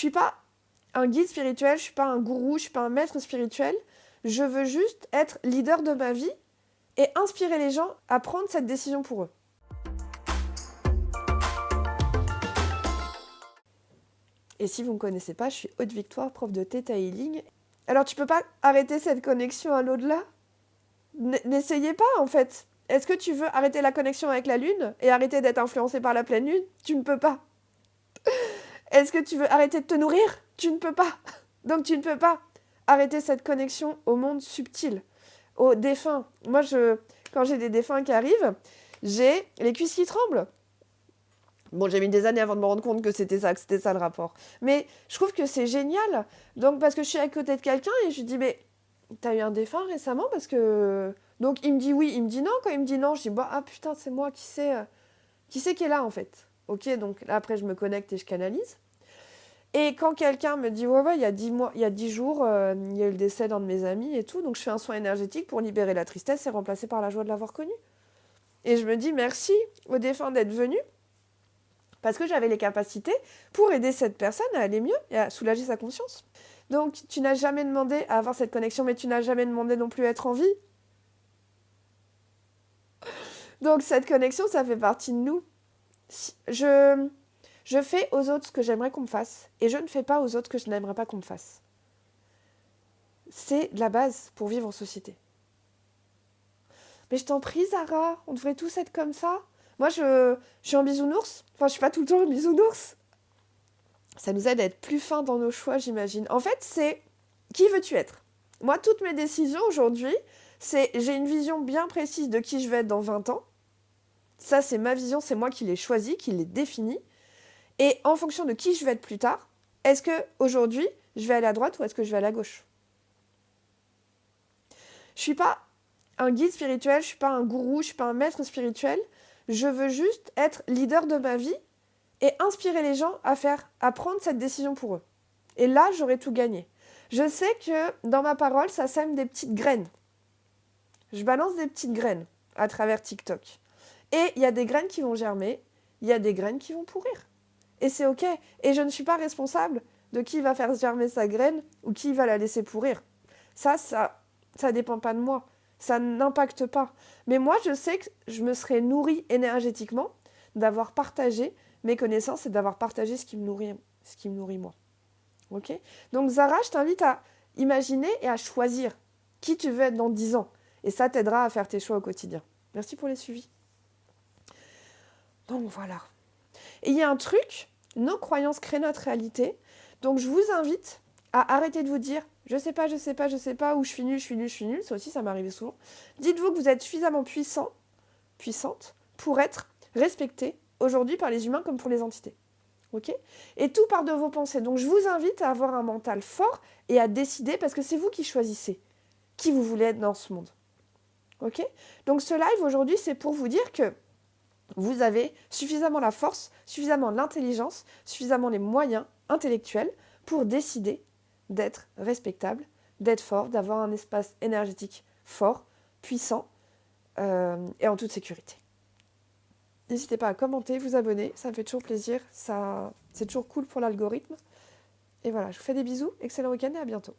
suis pas un guide spirituel, je suis pas un gourou, je suis pas un maître spirituel. Je veux juste être leader de ma vie et inspirer les gens à prendre cette décision pour eux. Et si vous ne me connaissez pas, je suis Haute Victoire, prof de Theta Healing. Alors tu peux pas arrêter cette connexion à l'au-delà ? N'essayez pas en fait. Est-ce que tu veux arrêter la connexion avec la Lune et arrêter d'être influencé par la pleine Lune ? Tu ne peux pas. Est-ce que tu veux arrêter de te nourrir ? Tu ne peux pas. Donc tu ne peux pas arrêter cette connexion au monde subtil, aux défunts. Moi, quand j'ai des défunts qui arrivent, j'ai les cuisses qui tremblent. Bon, j'ai mis des années avant de me rendre compte que c'était ça le rapport. Mais je trouve que c'est génial. Donc, parce que je suis à côté de quelqu'un et je lui dis, mais t'as eu un défunt récemment parce que... Donc, il me dit oui, il me dit non. Quand il me dit non, je dis, bah, ah putain, c'est moi qui sais qui est là, en fait. Ok, donc là, après, je me connecte et je canalise. Et quand quelqu'un me dit, ouais, il y a 10 mois, il y a 10 jours, il y a eu le décès d'un de mes amis et tout, donc je fais un soin énergétique pour libérer la tristesse et remplacer par la joie de l'avoir connu. Et je me dis merci au défunt d'être venu, parce que j'avais les capacités pour aider cette personne à aller mieux et à soulager sa conscience. Donc, tu n'as jamais demandé à avoir cette connexion, mais tu n'as jamais demandé non plus à être en vie. Donc, cette connexion, ça fait partie de nous. Je fais aux autres ce que j'aimerais qu'on me fasse, et je ne fais pas aux autres ce que je n'aimerais pas qu'on me fasse. C'est la base pour vivre en société. Mais je t'en prie, Zara, on devrait tous être comme ça. Moi, je suis en bisounours. Enfin, je suis pas tout le temps en bisounours. Ça nous aide à être plus fins dans nos choix, j'imagine. En fait, c'est qui veux-tu être ? Moi, toutes mes décisions aujourd'hui, j'ai une vision bien précise de qui je vais être dans 20 ans. Ça, c'est ma vision, c'est moi qui l'ai choisie, qui l'ai définie. Et en fonction de qui je vais être plus tard, est-ce qu'aujourd'hui, je vais aller à droite ou est-ce que je vais aller à gauche ? Je suis pas un guide spirituel, je suis pas un gourou, je suis pas un maître spirituel. Je veux juste être leader de ma vie et inspirer les gens à prendre cette décision pour eux. Et là, j'aurai tout gagné. Je sais que dans ma parole, ça sème des petites graines. Je balance des petites graines à travers TikTok. Et il y a des graines qui vont germer, il y a des graines qui vont pourrir. Et c'est ok. Et je ne suis pas responsable de qui va faire germer sa graine ou qui va la laisser pourrir. Ça dépend pas de moi. Ça n'impacte pas. Mais moi, je sais que je me serais nourrie énergétiquement d'avoir partagé mes connaissances et d'avoir partagé ce qui me nourrit moi. Ok ? Donc Zara, je t'invite à imaginer et à choisir qui tu veux être dans 10 ans. Et ça t'aidera à faire tes choix au quotidien. Merci pour les suivis. Donc voilà. Et il y a un truc, nos croyances créent notre réalité. Donc je vous invite à arrêter de vous dire je sais pas, ou je suis nulle. Ça aussi, ça m'arrivait souvent. Dites-vous que vous êtes suffisamment puissante, pour être respecté aujourd'hui par les humains comme pour les entités. Ok ? Et tout part de vos pensées. Donc je vous invite à avoir un mental fort et à décider, parce que c'est vous qui choisissez qui vous voulez être dans ce monde. Ok ? Donc ce live aujourd'hui, c'est pour vous dire que vous avez suffisamment la force, suffisamment l'intelligence, suffisamment les moyens intellectuels pour décider d'être respectable, d'être fort, d'avoir un espace énergétique fort, puissant et en toute sécurité. N'hésitez pas à commenter, vous abonner, ça me fait toujours plaisir, c'est toujours cool pour l'algorithme. Et voilà, je vous fais des bisous, excellent week-end et à bientôt.